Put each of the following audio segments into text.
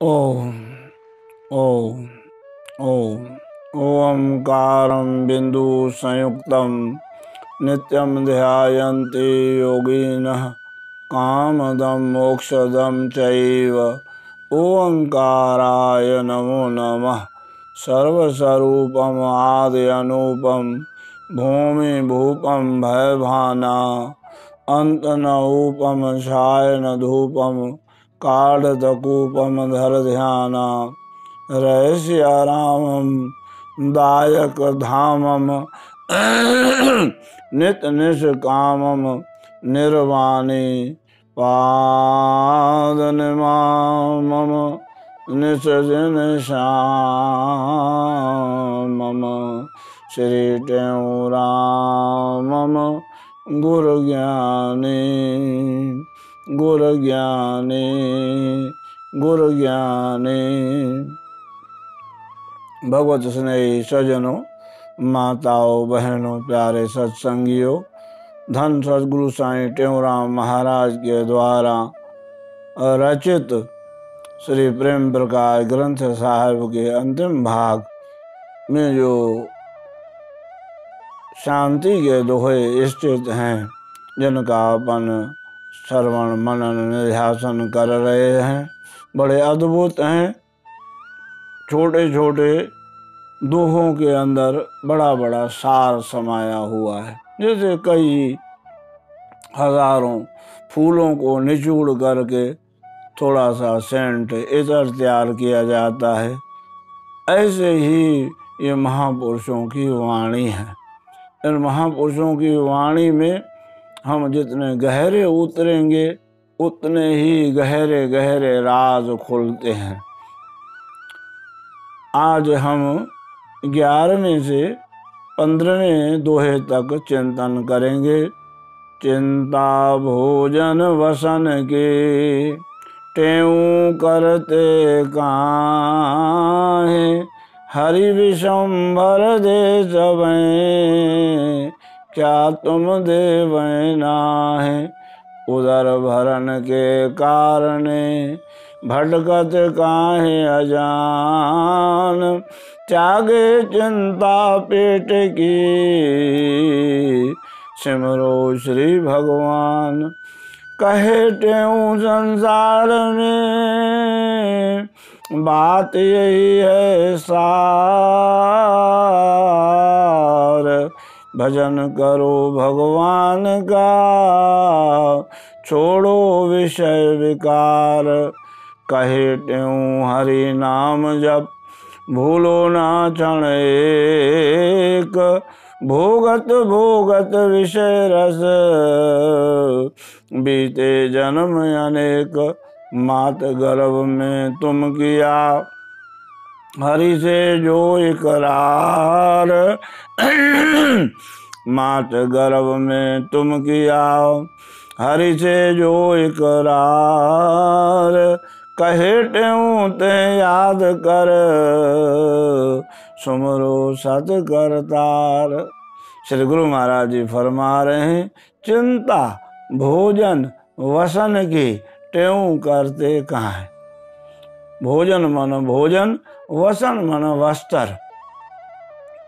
ओम ओम ओम ओंकारं बिंदु संयुक्तं नित्यं ध्यायन्ति योगिनः कामदं मोक्षदं चैव। ओंकाराय नमो नमः। सर्वस्वरूपम् आदि अनूपं भूमि भूपं भयभाना अंत न ऊपम छायन धूपम काढ़कूपम धर ध्याना रहस्य रामम दायक धामम नित निष्कामम निर्वाणी पादन मम निसजन श्यामम श्री टेऊ रामम गुरु ज्ञानी गुरु ज्ञानी गुरु ज्ञानी। भगवत स्नेही सज्जनों, माताओं, बहनों, प्यारे सत्संगियों, धन सद्गुरु साईं टेऊराम महाराज के द्वारा रचित श्री प्रेम प्रकाश ग्रंथ साहिब के अंतिम भाग में जो शांति के दोहे स्थित हैं, जिनका अपन श्रवण मनन निध्यासन कर रहे हैं, बड़े अद्भुत हैं। छोटे छोटे दोहों के अंदर बड़ा बड़ा सार समाया हुआ है। जैसे कई हजारों फूलों को निचोड़ करके थोड़ा सा सेंट इतर तैयार किया जाता है, ऐसे ही ये महापुरुषों की वाणी है। इन महापुरुषों की वाणी में हम जितने गहरे उतरेंगे उतने ही गहरे गहरे राज खुलते हैं। आज हम 11वें से 15वें दोहे तक चिंतन करेंगे। चिंता भोजन वसन के टेऊ करते काहे, हरि विशंभर दे सबैं क्या तुम देवै नाहे। उदर भरन के कारणे भटकत काहे अजान, त्यागे चिंता पेट की सिमरो श्री भगवान। कहे टेऊ संसार में बात यही है सार, भजन करो भगवान का छोड़ो विषय विकार। कहे टेऊ हरि नाम जप भूलो ना क्षण एक, भोगत भोगत विषय रस बीते जन्म अनेक। मात गर्भ में तुम किया हरि से जो इकरार, मात गर्भ में तुम किया हरि से जो इकरार। कहे टेऊ ते याद कर सुमरो सत करतार। श्री गुरु महाराज जी फरमा रहे हैं, चिंता भोजन वसन की टेऊ करते कहाँ है। भोजन मन भोजन, वसन मन वस्त्र,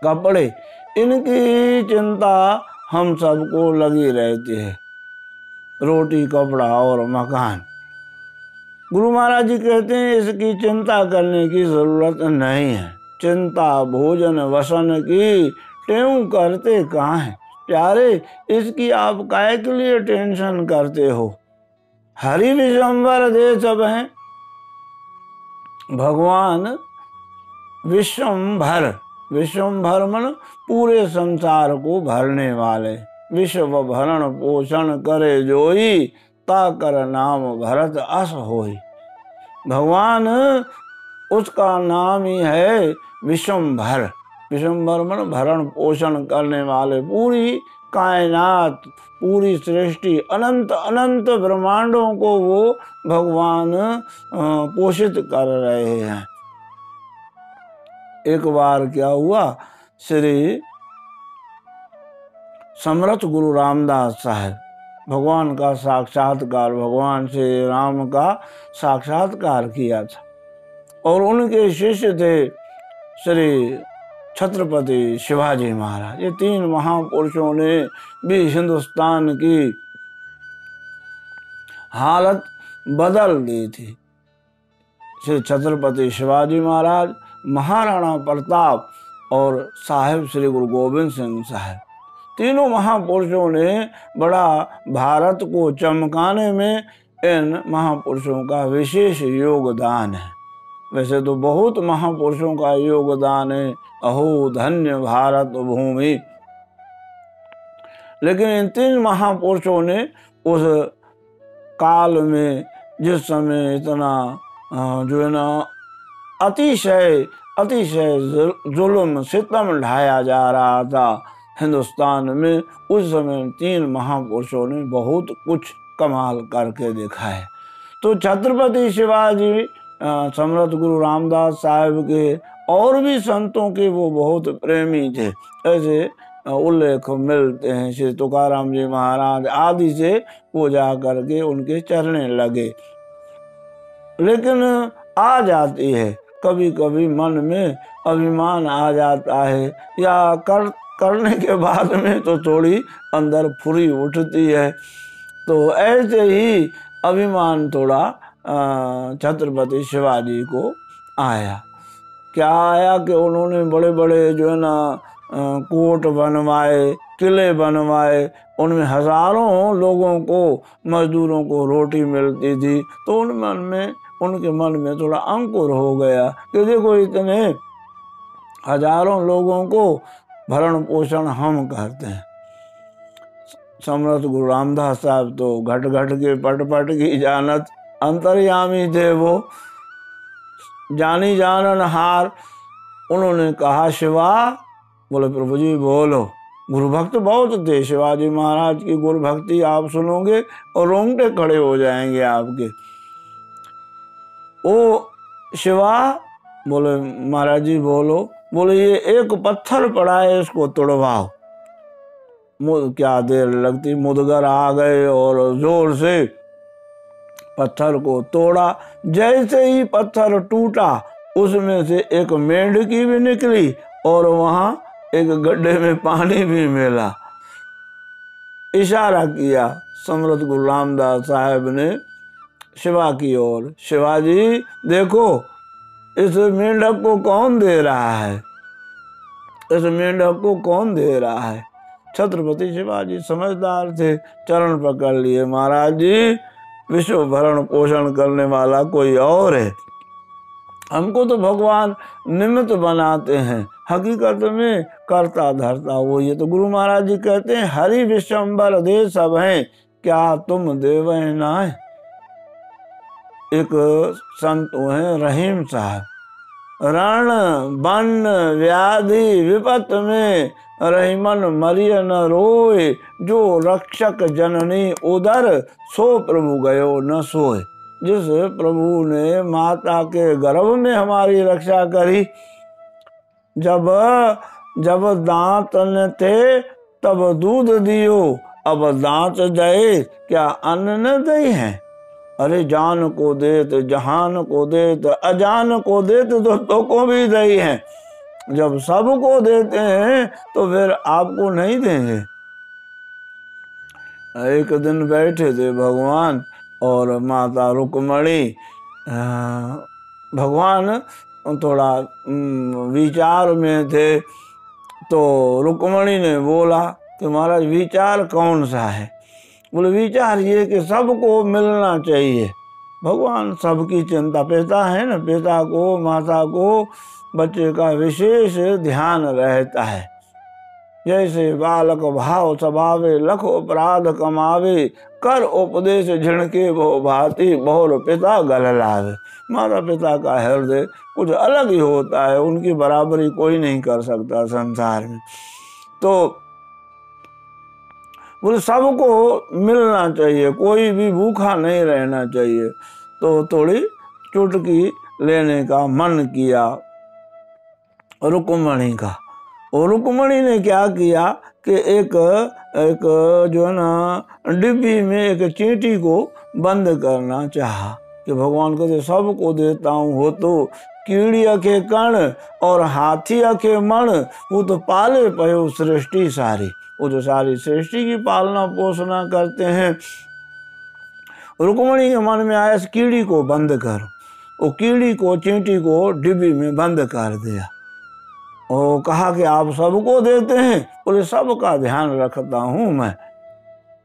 कपड़े, इनकी चिंता हम सबको लगी रहती है। रोटी कपड़ा और मकान। गुरु महाराज जी कहते हैं इसकी चिंता करने की जरूरत नहीं है। चिंता भोजन वसन की टेऊ करते कहाँ है। प्यारे, इसकी आप काहे के लिए टेंशन करते हो। हरि विशंभर दे सब हैं। भगवान विश्वंभर, विश्वंभर मन पूरे संसार को भरने वाले। विश्व भरण पोषण करे जोई, ताकर नाम भरत अस होई। भगवान उसका नाम ही है विश्वंभर। विश्वंभर मन भरण पोषण करने वाले। पूरी कायनात, पूरी सृष्टि, अनंत अनंत ब्रह्मांडों को वो भगवान पोषित कर रहे हैं। एक बार क्या हुआ, श्री समर्थ गुरु रामदास साहब भगवान श्री राम का साक्षात्कार किया था। और उनके शिष्य थे श्री छत्रपति शिवाजी महाराज। ये तीन महापुरुषों ने भी हिंदुस्तान की हालत बदल दी थी। श्री छत्रपति शिवाजी महाराज, महाराणा प्रताप और साहिब श्री गुरु गोविंद सिंह साहब, तीनों महापुरुषों ने बड़ा भारत को चमकाने में इन महापुरुषों का विशेष योगदान है। वैसे तो बहुत महापुरुषों का योगदान है, अहो धन्य भारत भूमि, लेकिन इन तीन महापुरुषों ने उस काल में, जिस समय इतना जो है ना अतिशय जुल्म सितम ढाया जा रहा था हिंदुस्तान में, उस समय तीन महापुरुषों ने बहुत कुछ कमाल करके देखा है। तो छत्रपति शिवाजी सम्राट गुरु रामदास साहब के और भी संतों के वो बहुत प्रेमी थे। ऐसे उल्लेख मिलते हैं, श्री तुकाराम जी महाराज आदि से वो जा करके उनके चरणे लगे। लेकिन आ जाती है कभी कभी मन में अभिमान आ जाता है, या करने के बाद में तो थोड़ी अंदर फुरी उठती है। तो ऐसे ही अभिमान थोड़ा छत्रपति शिवाजी को आया। क्या आया कि उन्होंने बड़े बड़े जो है ना कोट बनवाए, किले बनवाए, उनमें हजारों लोगों को, मजदूरों को रोटी मिलती थी। तो उनके मन में थोड़ा अंकुर हो गया कि देखो इतने हजारों लोगों को भरण पोषण हम करते हैं। सम्राट गुरु रामदास साहब तो घट घट के पट पट की जानत अंतर्यामी थे, वो जानी जानन हार। उन्होंने कहा शिवा, बोले प्रभु जी बोलो। गुरु भक्त बहुत थे शिवाजी महाराज की, गुरु भक्ति आप सुनोगे और रोंगटे खड़े हो जाएंगे आपके। ओ शिवा, बोले महाराज जी बोलो। बोले ये एक पत्थर पड़ा है, इसको तोड़वाओ। क्या देर लगती, मुदगर आ गए और जोर से पत्थर को तोड़ा। जैसे ही पत्थर टूटा, उसमें से एक मेंढकी भी निकली और वहां एक गड्ढे में पानी भी मिला। इशारा किया सम्राट गुरु रामदास साहब ने शिवा की ओर, शिवाजी देखो इस मेंढक को कौन दे रहा है, इस मेंढक को कौन दे रहा है। छत्रपति शिवाजी समझदार थे, चरण पकड़ लिए, महाराज जी विश्व भरण पोषण करने वाला कोई और है, हमको तो भगवान निमित्त बनाते हैं, हकीकत में करता धरता वो ये। तो गुरु महाराज जी कहते हैं हरि विश्वम्बर दे सब हैं, क्या तुम देव ना है। एक संत हैं रहीम साहब, रण बन व्याधि विपत में रहीमन मरिय न रोए, जो रक्षक जननी उदर सो प्रभु गयो न सोए। जिस प्रभु ने माता के गर्भ में हमारी रक्षा करी, जब दांत न थे तब दूध दियो, अब दांत दे क्या अन्न न दे हैं। अरे जान को देत जहान को देत अजान को देत तो को भी दई हैं, जब सबको देते हैं तो फिर आपको नहीं देंगे। एक दिन बैठे थे भगवान और माता रुक्मणी, भगवान थोड़ा विचार में थे। तो रुक्मणी ने बोला कि महाराज विचार कौन सा है। बोले विचार ये कि सबको मिलना चाहिए। भगवान सबकी चिंता, पिता है ना, पिता को माता को बच्चे का विशेष ध्यान रहता है। जैसे बालक भाव स्वभावे लख अपराध कमावे, कर उपदेश झिणके वो भांति बहुर पिता गल लावे। माता पिता का हृदय कुछ अलग ही होता है, उनकी बराबरी कोई नहीं कर सकता संसार में। तो बोले सबको मिलना चाहिए, कोई भी भूखा नहीं रहना चाहिए। तो थोड़ी चुटकी लेने का मन किया रुक्मणी का। और रुक्मणी ने क्या किया कि एक जो है ना डिब्बी में एक चींटी को बंद करना चाहा कि भगवान को सबको देता हूँ, हो तो कीड़ी के कण और हाथी के मण, वो तो पाले पयो सृष्टि सारी, वो तो सारी सृष्टि की पालना पोषणा करते हैं। रुक्मणी के मन में आया कीड़ी को बंद करो, वो कीड़ी को चींटी को डिब्बी में बंद कर दिया और कहा कि आप सबको देते हैं, बोले सबका ध्यान रखता हूं मैं।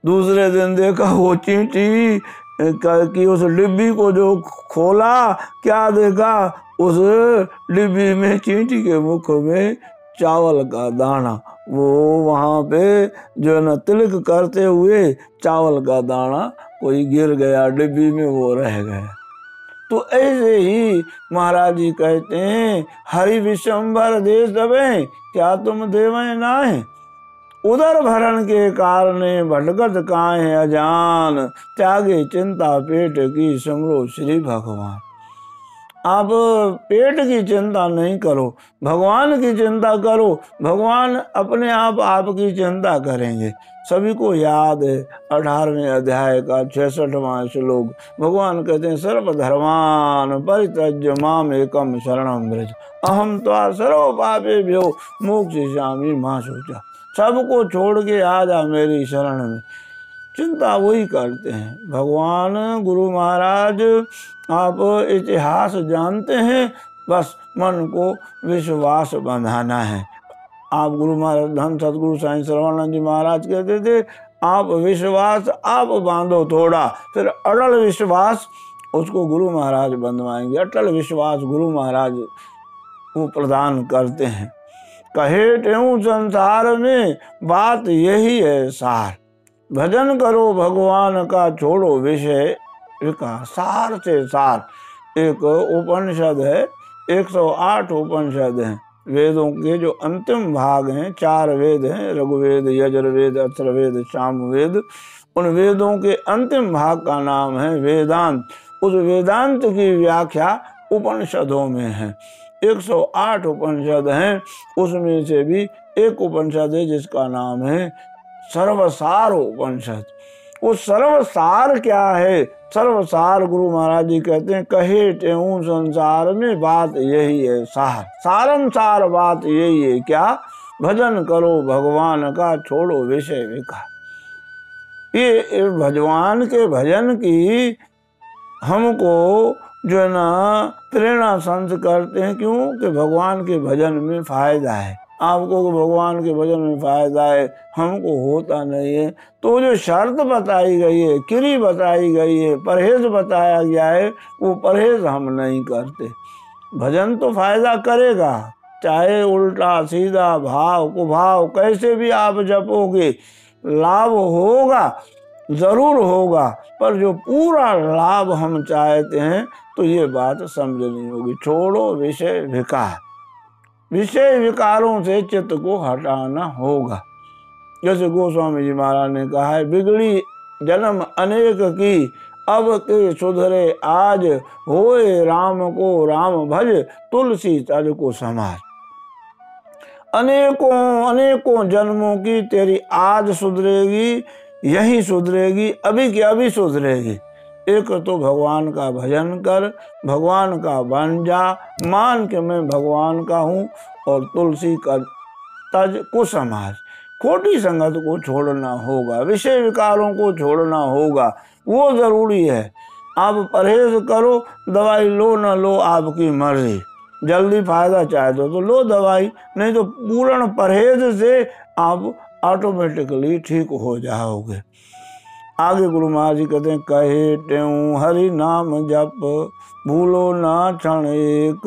दूसरे दिन देखा वो चींटी की उस डिब्बी को जो खोला, क्या देखा, उस डिब्बी में चींटी के मुख में चावल का दाना, वो वहां पे जो है ना तिलक करते हुए चावल का दाना कोई गिर गया डिब्बी में, वो रह गया। तो ऐसे ही महाराज जी कहते हैं, हरि विशंबर दे सबे, क्या तुम देवें नाहे, उदर भरण के कारण भटकत काहे अजान, त्यागे चिंता पेट की समरो श्री भगवान। आप पेट की चिंता नहीं करो, भगवान की चिंता करो, भगवान अपने आप आपकी चिंता करेंगे। सभी को याद है 18वें अध्याय का 66वां श्लोक, भगवान कहते हैं सर्वधर्मान परित्यज्य माम एकम शरणं व्रज, अहम त्वा सर्व पापेभ्यो मोक्षयिष्यामि मा शुचा। सबको छोड़ के आ जा मेरी शरण में। चिंता वही करते हैं भगवान। गुरु महाराज आप इतिहास जानते हैं, बस मन को विश्वास बंधाना है। आप गुरु महाराज धन सतगुरु साईं सर्वानंद जी महाराज कहते थे, आप विश्वास आप बांधो थोड़ा, फिर अटल विश्वास उसको गुरु महाराज बंधवाएंगे। अटल विश्वास गुरु महाराज वो प्रदान करते हैं। कहे त्यों संसार में बात यही है सार, भजन करो भगवान का छोड़ो विषय विकार। सार से सार एक उपनिषद है, 108 उपनिषद हैं। वेदों के जो अंतिम भाग हैं, 4 वेद हैं, ऋग्वेद, यजुर्वेद, अथर्ववेद, सामवेद। उन वेदों के अंतिम भाग का नाम है वेदांत। उस वेदांत की व्याख्या उपनिषदों में है। 108 उपनिषद हैं, उसमें से भी एक उपनिषद है जिसका नाम है सर्वसार उपनिषद। वो सर्वसार क्या है? सर्वसार गुरु महाराज जी कहते हैं, कहे त्यों संसार में बात यही है सार, सारंसार बात यही है क्या, भजन करो भगवान का छोड़ो विषय विकार। ये भगवान के भजन की हमको जो है ना प्रेरणा संत करते हैं। क्यों? कि भगवान के भजन में फायदा है। आपको भगवान के भजन में फायदा है, हमको होता नहीं है। तो जो शर्त बताई गई है, क्रिया बताई गई है, परहेज बताया गया है, वो परहेज हम नहीं करते। भजन तो फायदा करेगा, चाहे उल्टा सीधा भाव कुभाव कैसे भी आप जपोगे, लाभ होगा, जरूर होगा। पर जो पूरा लाभ हम चाहते हैं तो ये बात समझनी होगी। छोड़ो विषय विकार, विषय विकारों से चित्त को हटाना होगा। जैसे गोस्वामी जी महाराज ने कहा है, बिगड़ी जन्म अनेक की, अब के सुधरे आज, होए राम को राम भज, तुलसी तज को समाज। अनेकों जन्मों की तेरी आज सुधरेगी, यही सुधरेगी, अभी की अभी सुधरेगी। एक तो भगवान का भजन कर, भगवान का बन जा, मान के मैं भगवान का हूँ, और तुलसी का तज को समाज। खोटी संगत को छोड़ना होगा, विषय विकारों को छोड़ना होगा, वो जरूरी है। आप परहेज करो, दवाई लो ना लो आपकी मर्जी। जल्दी फायदा चाहते तो लो दवाई, नहीं तो पूर्ण परहेज से आप ऑटोमेटिकली ठीक हो जाओगे। आगे गुरु महाराज जी कहते हैं, कहे त्यों हरि नाम जप, भूलो ना क्षण एक,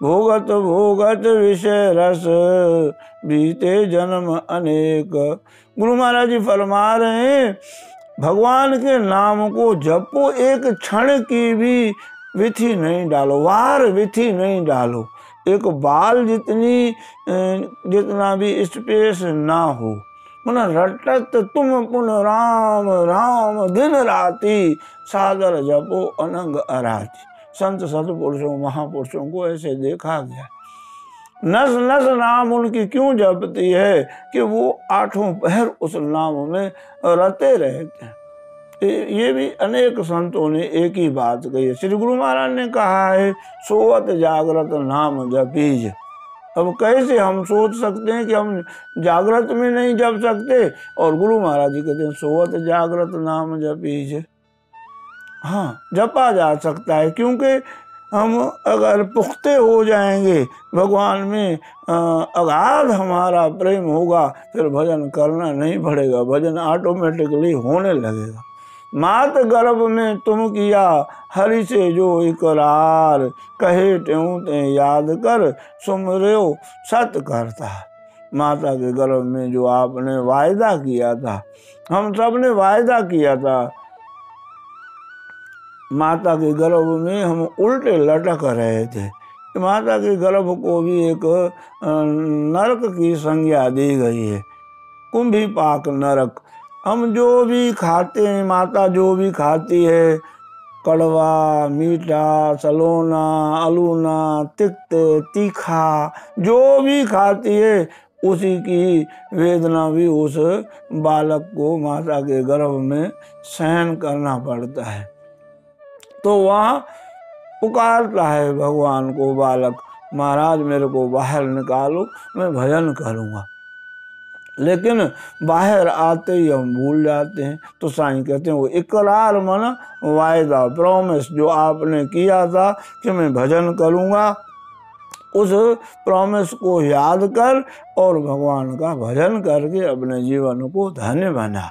भोगत भोगत विषय रस, बीते जन्म अनेक। गुरु महाराज जी फरमा रहे हैं, भगवान के नाम को जपो, एक क्षण की भी विधि नहीं डालो, वार विधि नहीं डालो। एक बाल जितना भी स्पेस ना हो। मन रटत तुम पुन राम राम, दिन राति सागर जपो अनंग अराती। संत सतपुरुषों महापुरुषों को ऐसे देखा गया। नस नस नाम उनकी क्यों जपती है? कि वो 8 पहर उस नाम में रते रहते हैं। ये भी अनेक संतों ने एक ही बात कही है। श्री गुरु महाराज ने कहा है सोवत जागृत नाम जपीज। अब कैसे हम सोच सकते हैं कि हम जागृत में नहीं जप सकते, और गुरु महाराज जी कहते हैं सोवत जागृत नाम जपीज। हाँ, जपा जा सकता है, क्योंकि हम अगर पुख्ते हो जाएंगे, भगवान में अगाध हमारा प्रेम होगा, फिर भजन करना नहीं पड़ेगा, भजन ऑटोमेटिकली होने लगेगा। मात गर्भ में तुम किया हरि से जो इकरार, कहे त्यों ते याद कर सुमर्यो सत करता। माता के गर्भ में जो आपने वायदा किया था, हम सब ने वायदा किया था, माता के गर्भ में हम उल्टे लटक रहे थे। माता के गर्भ को भी एक नरक की संज्ञा दी गई है, कुंभी पाक नरक। हम जो भी खाते हैं, माता जो भी खाती है, कड़वा, मीठा, सलोना, अलूना, तिक्त, तीखा, जो भी खाती है, उसी की वेदना भी उस बालक को माता के गर्भ में सहन करना पड़ता है। तो वहाँ पुकारता है भगवान को बालक, महाराज मेरे को बाहर निकालो, मैं भजन करूँगा। लेकिन बाहर आते ही हम भूल जाते हैं। तो साईं कहते हैं वो इकरार मन वायदा, प्रॉमिस जो आपने किया था कि मैं भजन करूँगा, उस प्रॉमिस को याद कर और भगवान का भजन करके अपने जीवन को धन्य बना।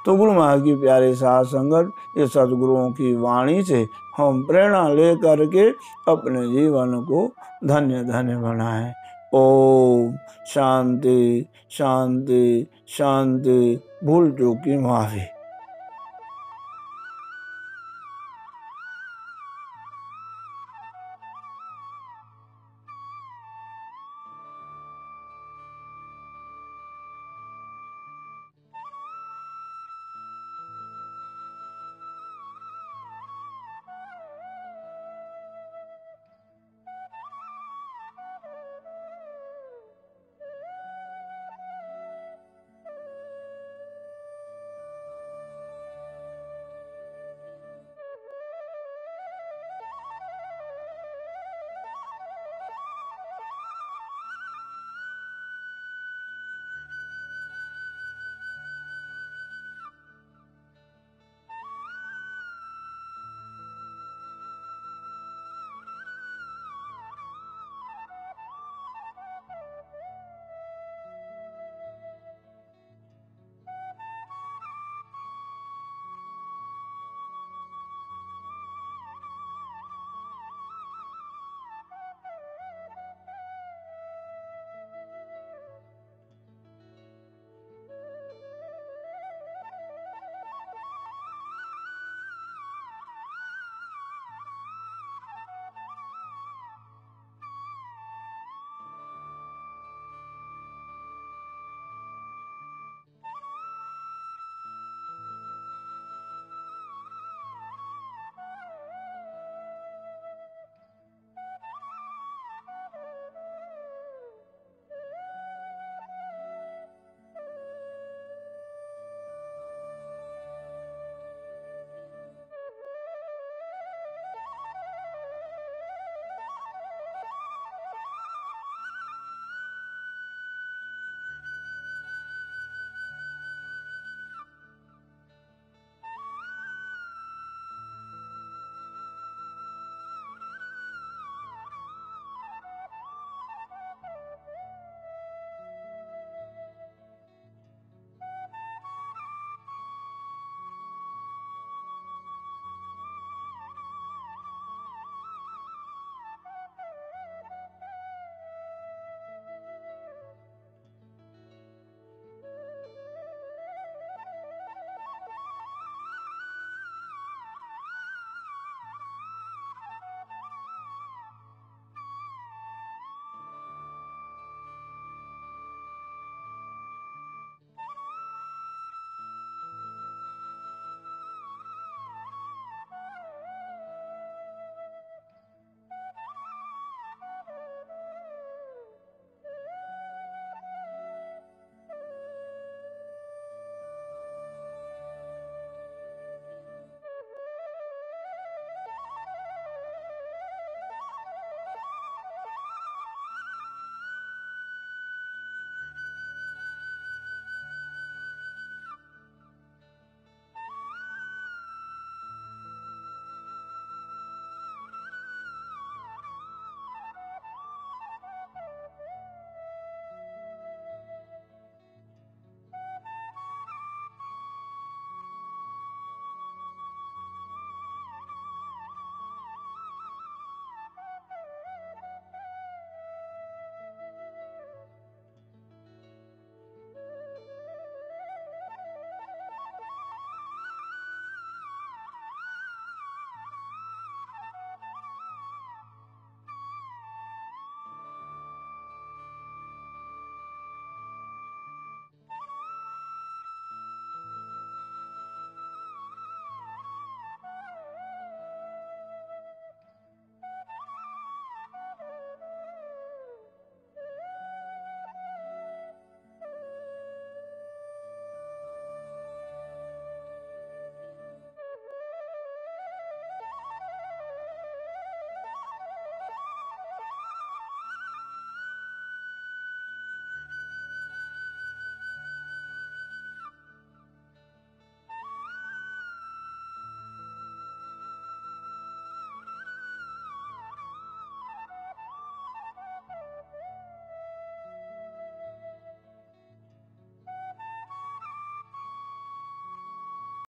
तो गुरु महाराज की प्यारे साथ संगत, ये सदगुरुओं की वाणी से हम प्रेरणा ले करके अपने जीवन को धन्य धन्य बनाएं। ओम शांति शांति शांति। भूल चूक की माफी।